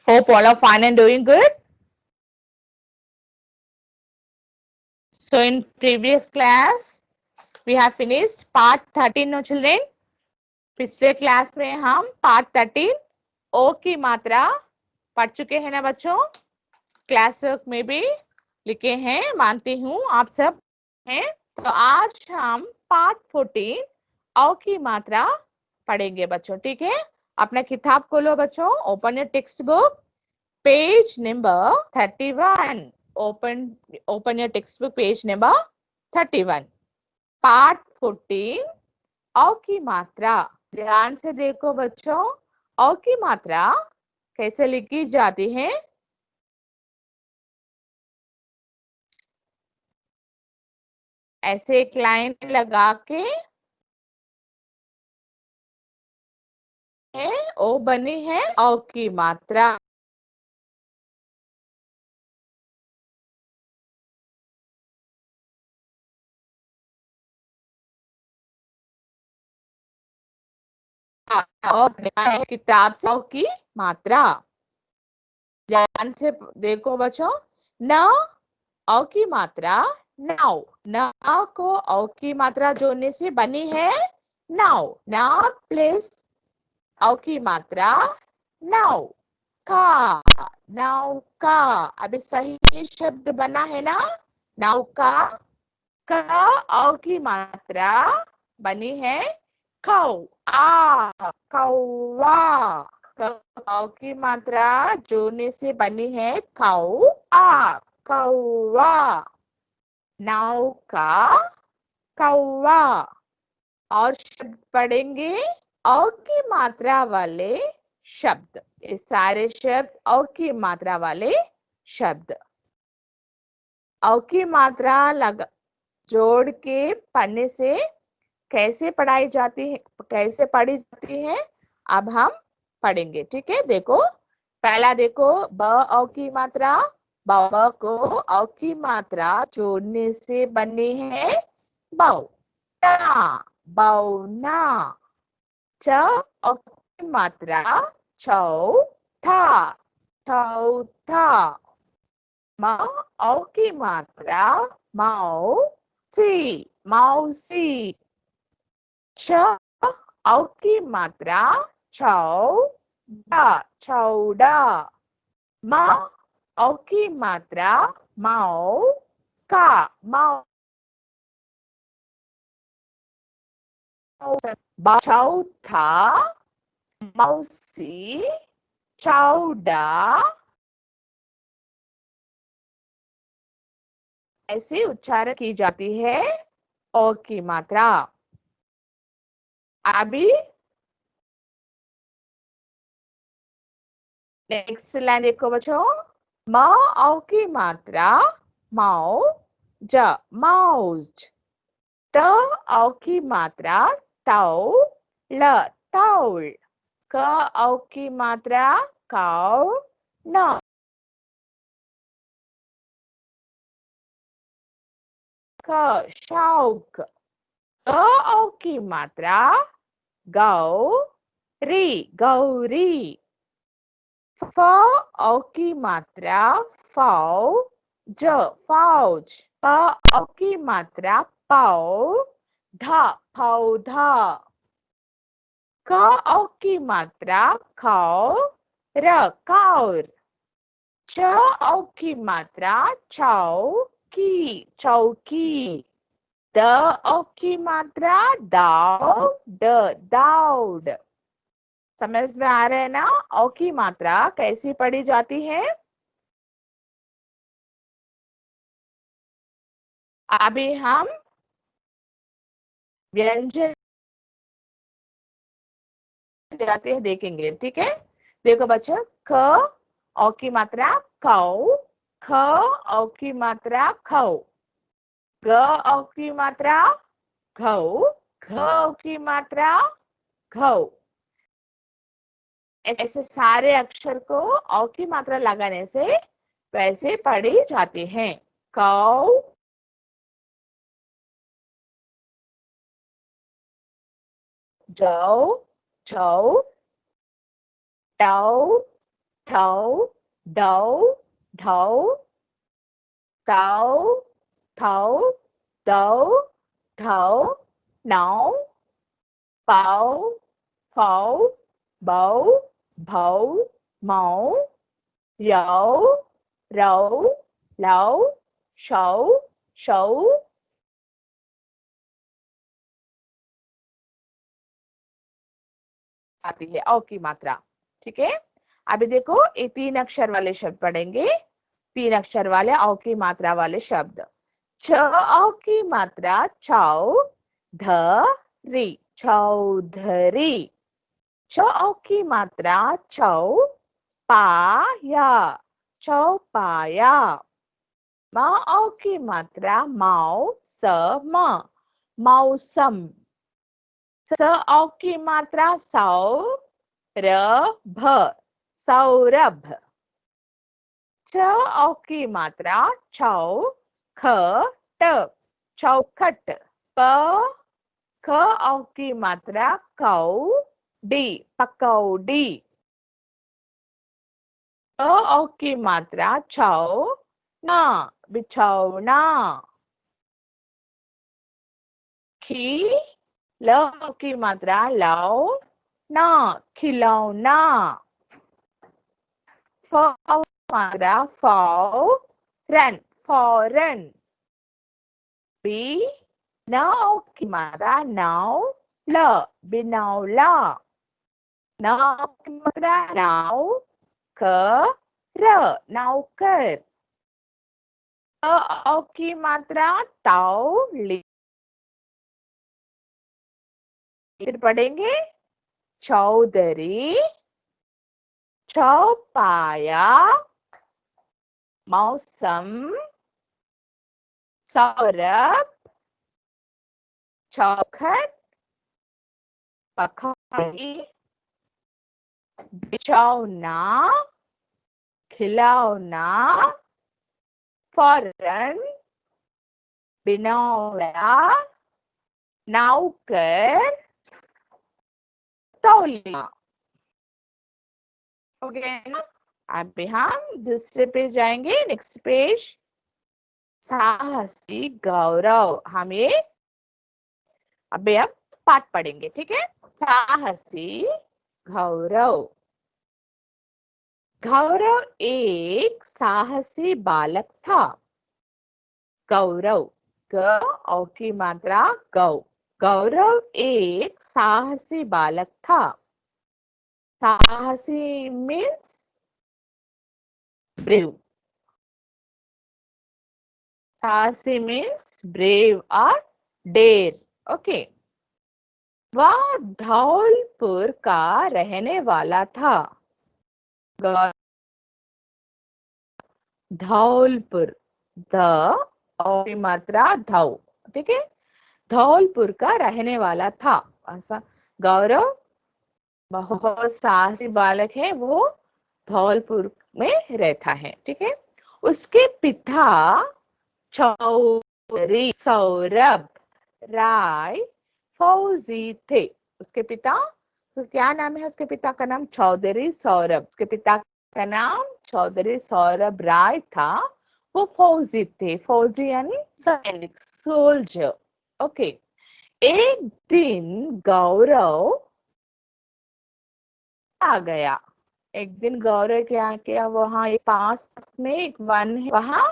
Hope all are fine and doing good. So in previous class, we have finished part 13 no children. पिछले class में हम part 13 ओ की मात्रा पढ़ चुके हैं ना बच्चों. क्लास वर्क में भी लिखे हैं, मानती हूँ आप सब हैं. तो आज हम पार्ट 14 ओ की मात्रा पढ़ेंगे बच्चों. ठीक है, अपना किताब खोलो बच्चों. Open your text book, page number 31. Open your textbook, page number 31. Part 14 औ की मात्रा. ध्यान से देखो बच्चों, औ की मात्रा कैसे लिखी जाती है. ऐसे एक लाइन लगा के है, ओ बनी है औ की मात्रा. और किताब से औ की मात्रा. ध्यान से देखो बच्चों. न औ की मात्रा नाउ. न को औ की मात्रा जोड़ने से बनी है नाउ. नाउ प्लस औ की मात्रा नाउ का. नाउ का. अभी सही शब्द बना है ना, नाउ का. औ की मात्रा बनी है कौ. कौवा. औ की मात्रा जोड़ने से बनी है कौ. कौवा. नौका, कौवा. और शब्द पढ़ेंगे औ की मात्रा वाले शब्द. ये सारे शब्द औ की मात्रा वाले शब्द. औ की मात्रा लगा जोड़ के पढ़ने से कैसे पढ़ाई जाती है, कैसे पढ़ी जाती है, अब हम पढ़ेंगे. ठीक है, देखो पहला देखो ब औ की मात्रा. ब को औ की मात्रा जोड़ने से बनी है बौ. बौना. च औ की मात्रा छौ. चौथा. म औ की मात्रा मौ. मौसी. च औ की मात्रा चौड़ा. म औ की मात्रा मौ. मौ. चौथा. मौसी. चौड़ा. ऐसे उच्चारण की जाती है ओ की मात्रा. अभी नेक्स्ट लाइन देखो बच्चों. म औ की मात्रा मौ. माउस. त औ की मात्रा तौ. तौल. क औ की मात्रा कौ. शौक. औ की मात्रा गौरी. फ औ की मात्रा फौ. फौज. प औ की मात्रा पौ. पौधा. क औ की मात्रा खौ. कौर. च औ की मात्रा चौकी. द औ की मात्रा दौड़. समझ में आ रहा है ना औ की मात्रा कैसी पढ़ी जाती है. अभी हम व्यंजन जाते हैं, देखेंगे. ठीक है, देखो बच्चों. क औ की मात्रा कौ. ख औ की मात्रा खौ. ग औ की मात्रा घौ. घ औ की मात्रा घौ. ऐसे सारे अक्षर को औ की मात्रा लगाने से वैसे पढ़ी जाती हैं. कौ. जौ. छौ. टौ. ढौ ढौ ढौ tàu thấu đấu thấu nấu phẩu phẩu bẩu bẩu mẫu dẫu rẩu lẩu sẩu sẩu आती है औ की मात्रा। ठीक है, अभी देखो ये 3 अक्षर वाले शब्द पढ़ेंगे, 3 अक्षर वाले औ की मात्रा वाले शब्द। छ औ की मात्रा छौ धरी चौधरी। छ औ की मात्रा छौ पाया चौपाया। म औ की मात्रा मौसम मौसम। स औ की मात्रा सौरभ सौरभ। च औ की मात्रा चौखट चौखट। प ख औ की मात्रा कौडी पकौड़ी। अ औ की मात्रा छौना बिछौना। खी ल औ की मात्रा लौना खिलौना। फ औ की मात्रा फौरन फौरन। बी न औ की मात्रा नौला बिनौला। न औ की मात्रा नौकर नौकर। अ औ की मात्रा तौली। फिर पढ़ेंगे चौधरी चौपाया मौसम सौरभ चौखट पखौड़ी बिछौना खिलौना फौरन बिनौला नौकर तौलिया। हो गया ना। अभी हम दूसरे पेज जाएंगे, नेक्स्ट पेज। साहसी गौरव। हम ये अभी अब पाठ पढ़ेंगे। ठीक है, साहसी गौरव। गौरव एक साहसी बालक था। गौरव ग औ की मात्रा गौ। गौरव एक साहसी बालक था। साहसी मीन्स ब्रेव। साहसी मीन्स ब्रेव और डेर। ओके। वह धौलपुर का रहने वाला था। धौलपुर ध और की मात्रा धौ। ठीक है, धौलपुर का रहने वाला था। ऐसा गौरव बहुत साहसी बालक है, वो धौलपुर में रहता है। ठीक है, उसके पिता चौधरी सौरभ राय फौजी थे। उसके पिता, तो क्या नाम है उसके पिता का? नाम चौधरी सौरभ। उसके पिता का नाम चौधरी सौरभ राय था। वो फौजी थे। फौजी यानी सैनिक सोल्जर। ओके। एक दिन गौरव आ गया। एक दिन गौरव क्या किया, वहां एक पास में एक वन है, वहां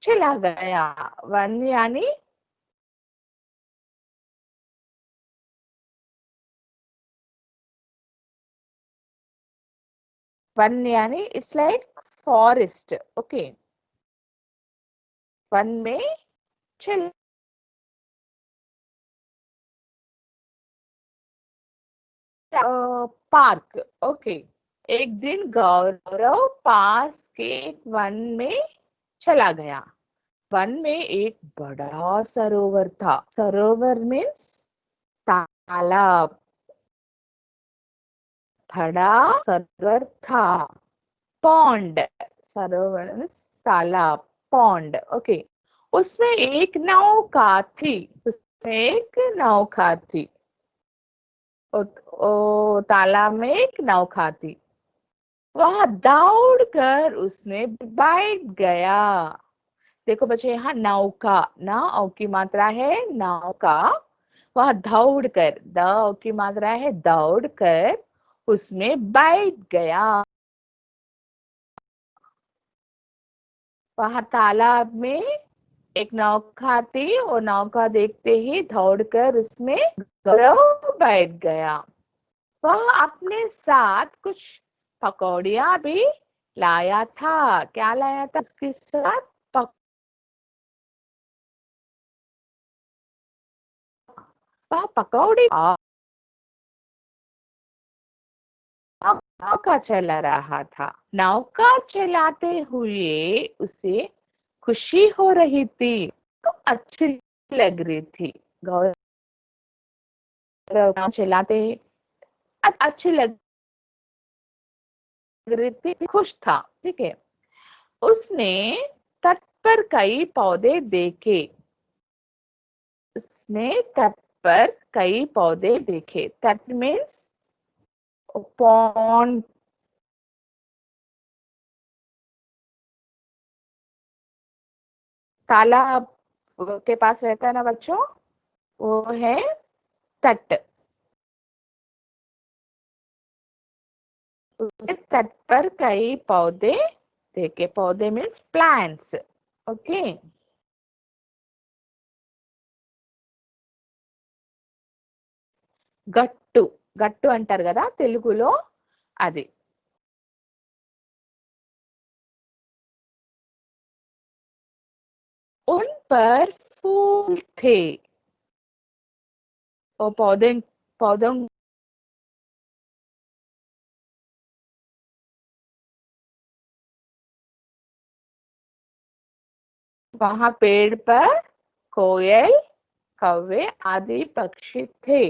चला गया। वन यानी वन यानी it's like forest. Okay, one में चल पार्क। ओके। एक दिन गौरव पास के एक वन में चला गया। वन में एक बड़ा सरोवर था। सरोवर मीन्स तालाब। बड़ा सरोवर था। पॉन्ड, सरोवर मीन्स तालाब, पॉन्ड। ओके। उसमें एक नौका थी। उसमें एक नौका थी। तालाब में एक नौका थी। वह दौड़कर उसमें बैठ गया। देखो बच्चे यहाँ नौका, नाव की मात्रा है नौका। वह दौड़कर, द की मात्रा है दौड़कर उसमें बैठ गया। वह तालाब में एक नौका थी, वो नौका देखते ही दौड़कर उसमें गौरव बैठ गया। वह अपने साथ कुछ पकौड़ियाँ भी लाया था। क्या लाया था उसके साथ? वह पकौड़ी नौका चला रहा था। नौका चलाते हुए उसे खुशी हो रही थी, तो अच्छी लग रही थी। गौरव नाव चलाते अच्छी लग रही थी, खुश था। ठीक है, उसने तट पर कई पौधे देखे। उसने तट पर कई पौधे देखे। तट मीन्स पॉन्ड, तालाब के पास रहता है ना बच्चों, वो है तट। उसने तट पर कई पौधे देखे। पौधे मीन्स प्लांट्स। ओके, గట్టు, గట్టు అంటారు కదా తెలుగులో, అది. उन पर फूल थे। वो पौधे, पौधों, वहां पेड़ पर कोयल, कौवे आदि पक्षी थे।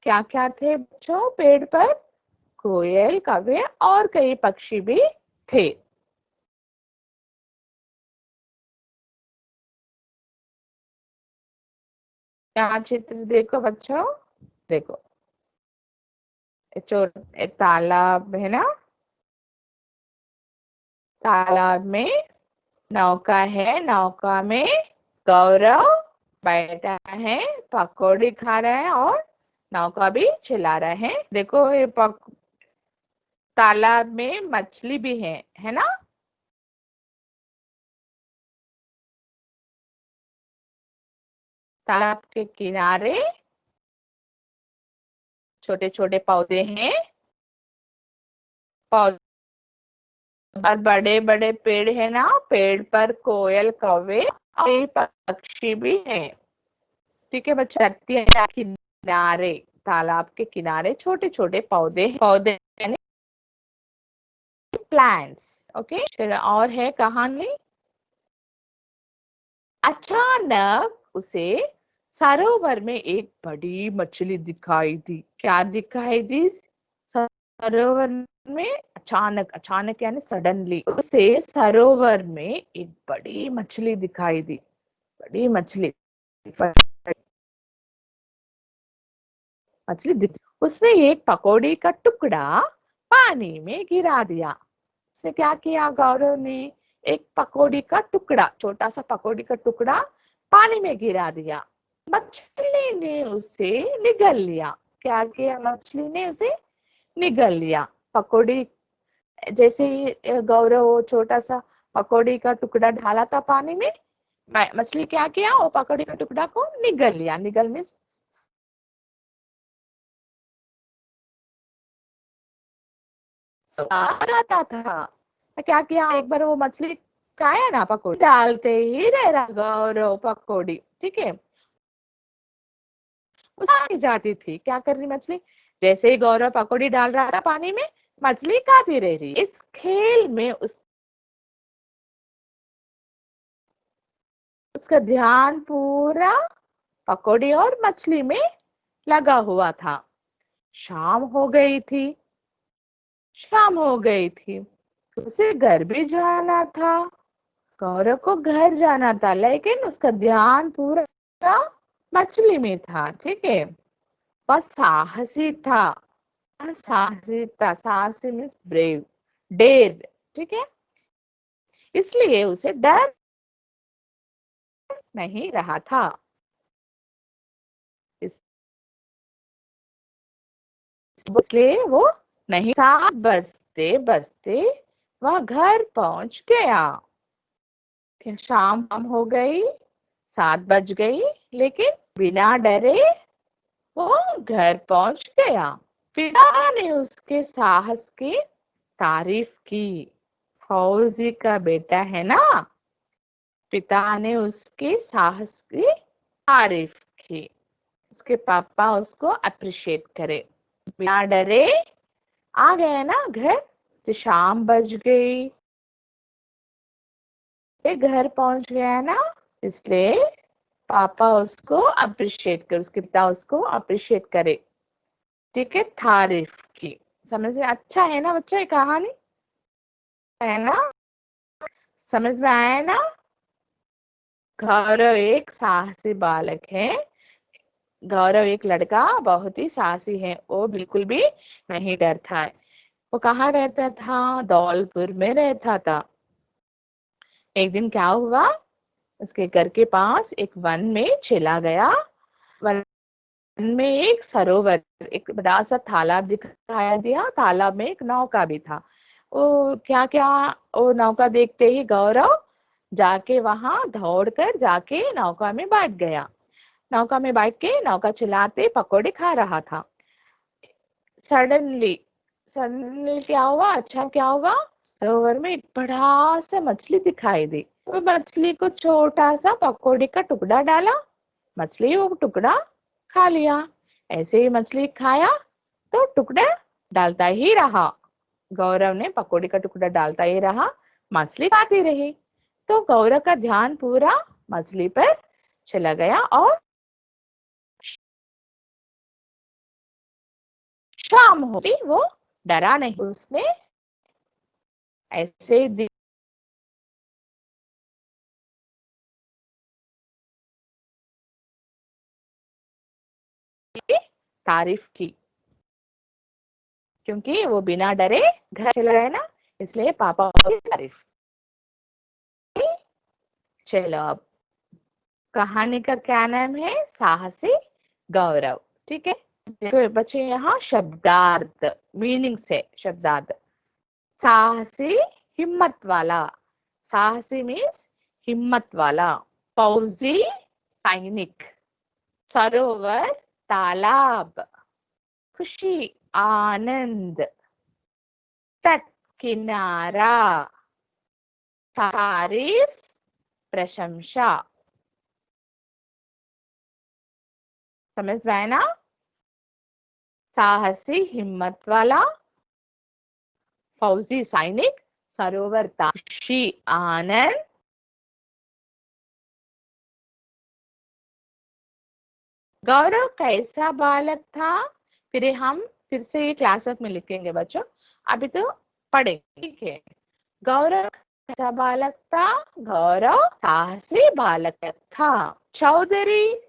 क्या क्या थे बच्चों पेड़ पर? कोयल, कौवे और कई पक्षी भी थे। क्या चित्र देखो बच्चों, देखो एक तालाब है ना, तालाब में नौका है, नौका में गौरव बैठा है, पकौड़ी खा रहा है और नौका भी चला रहा है। देखो ये तालाब में मछली भी है ना। तालाब के किनारे छोटे छोटे पौधे हैं, पौधे और बड़े बड़े पेड़ है ना, पेड़ पर कोयल, कौवे और पक्षी भी हैं। ठीक है बच्चा, किनारे, तालाब के किनारे छोटे छोटे पौधे, पौधे यानी प्लांट्स। ओके, फिर और है कहानी। अचानक उसे सरोवर में एक बड़ी मछली दिखाई दी। क्या दिखाई दी? सरोवर में अचानक, अचानक यानी सडनली उसे सरोवर में एक बड़ी मछली दिखाई दी। बड़ी मछली, मछली दिख, उसने एक पकौड़ी का टुकड़ा पानी में गिरा दिया। उसने क्या किया गौरव ने? एक पकौड़ी का टुकड़ा, छोटा सा पकौड़ी का टुकड़ा पानी में गिरा दिया। मछली ने उसे निगल लिया। क्या किया? मछली ने उसे निगल लिया। पकौड़ी, जैसे ही गौरव वो छोटा सा पकौड़ी का टुकड़ा डाला था पानी में, मछली क्या किया? वो पकौड़ी का टुकड़ा को निगल लिया। निगल मीन्स जाता था। तो क्या किया? एक बार वो मछली खाया ना, पकौड़ी डालते ही रह रहा गौरव पकौड़ी। ठीक है, खाई जाती थी। क्या कर रही मछली? जैसे ही गौरव पकौड़ी डाल रहा था पानी में, मछली खाती रह रही। इस खेल में उसका ध्यान पूरा पकौड़ी और मछली में लगा हुआ था। शाम हो गई थी, शाम हो गई थी, उसे घर भी जाना था। गौरव को घर जाना था, लेकिन उसका ध्यान पूरा मछली में था। ठीक है, वह साहसी था। साहसी था, साहसी मीन्स ब्रेव। डेर, ठीक है, इसलिए उसे डर नहीं रहा था। इसलिए वो नहीं, 7 बजते बजते वह घर पहुंच गया। फिर शाम हो गई, 7 बज गई, लेकिन बिना डरे वो घर पहुंच गया। पिता ने उसके साहस की तारीफ की। फौजी का बेटा है ना, पिता ने उसके साहस की तारीफ की। उसके पापा उसको अप्रिशिएट करे। बिना डरे आ गए ना घर, तो शाम बज गई, ये घर पहुंच गया ना, इसलिए पापा उसको अप्रिशिएट करे, उसके पिता उसको अप्रिशिएट करे, ठीक है, तारीफ की। समझ में अच्छा है ना बच्चा, ये कहानी है ना, समझ में आया ना। गौरव एक साहसी बालक है। गौरव एक लड़का बहुत ही साहसी है, वो बिल्कुल भी नहीं डरता है। वो कहाँ रहता था? धौलपुर में रहता था। एक दिन क्या हुआ, उसके घर के पास एक वन में चला गया। वन में एक सरोवर, एक बड़ा सा तालाब दिखाया दिया। तालाब में एक नौका भी था। वो क्या क्या, वो नौका देखते ही गौरव जाके वहां दौड़कर जाके नौका में बैठ गया। नौका में बैठ के नौका चलाते पकौड़े खा रहा था। सडनली सडनली क्या हुआ, अच्छा क्या हुआ, सरोवर में एक बड़ा सा मछली दिखाई दी। वो मछली को छोटा सा पकौड़े का टुकड़ा डाला, मछली वो टुकड़ा खा लिया। ऐसे ही मछली खाया तो टुकड़ा डालता ही रहा। गौरव ने पकौड़े का टुकड़ा डालता ही रहा, मछली खाती रही। तो गौरव का ध्यान पूरा मछली पर चला गया और शाम हो गई। वो डरा नहीं, उसने ऐसे तारीफ की, क्योंकि वो बिना डरे घर चला गया ना, इसलिए पापा की तारीफ की। चलो अब कहानी का क्या नाम है? साहसी गौरव, ठीक है। देखो बच्चे यहाँ शब्दार्थ, मीनिंग से शब्दार्थ। साहसी, हिम्मत वाला। साहसी मीन्स हिम्मत वाला। फौजी, सैनिक। सरोवर, तालाब। खुशी, आनंद। तट, किनारा। तारीफ, प्रशंसा। समझ में आया ना? साहसी, हिम्मत वाला। फौजी, सैनिक। सरोवर, खुशी, आनंद। गौरव कैसा बालक था? फिर हम फिर से ये क्लास में लिखेंगे बच्चों, अभी तो पढ़ेंगे, ठीक है। गौरव कैसा बालक था? गौरव साहसी बालक था। चौधरी,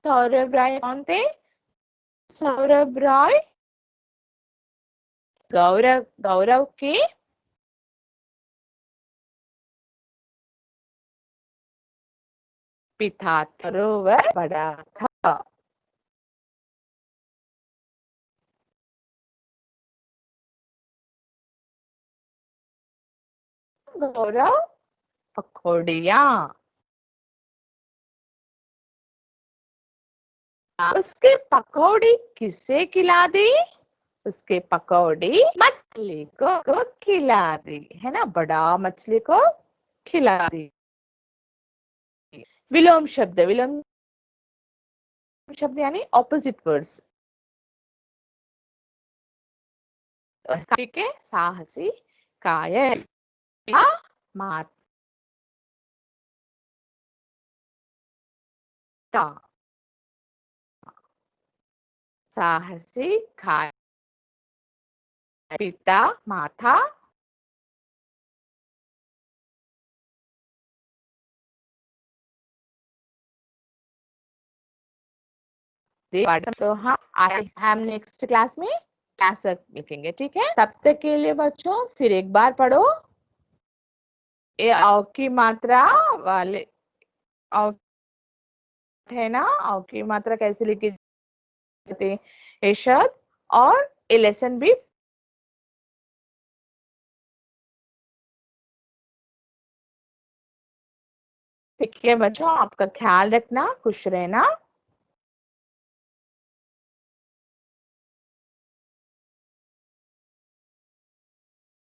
सौरभ राय कौन थे? सौरभ राय गौरव गौरव के पिता। सरोवर बड़ा था। गौरव पकौड़िया, उसके पकौड़ी किसे खिला दी? उसके पकौड़ी मछली को खिला दी, है ना, बड़ा मछली को खिला दी। विलोम शब्द, विलोम शब्द यानी ऑपोजिट वर्ड्स, ठीक है। साहसी, कायर, माता। साहसी, कायर, पिता, माता। तो हम नेक्स्ट क्लास में क्लास लिखेंगे, ठीक है। तब तक के लिए बच्चों फिर एक बार पढ़ो, ये औ की मात्रा वाले औ है ना, औ की मात्रा कैसे लिखी जाती है, ये शब्द और ये लेसन भी। ठीक है बच्चों, आपका ख्याल रखना, खुश रहना।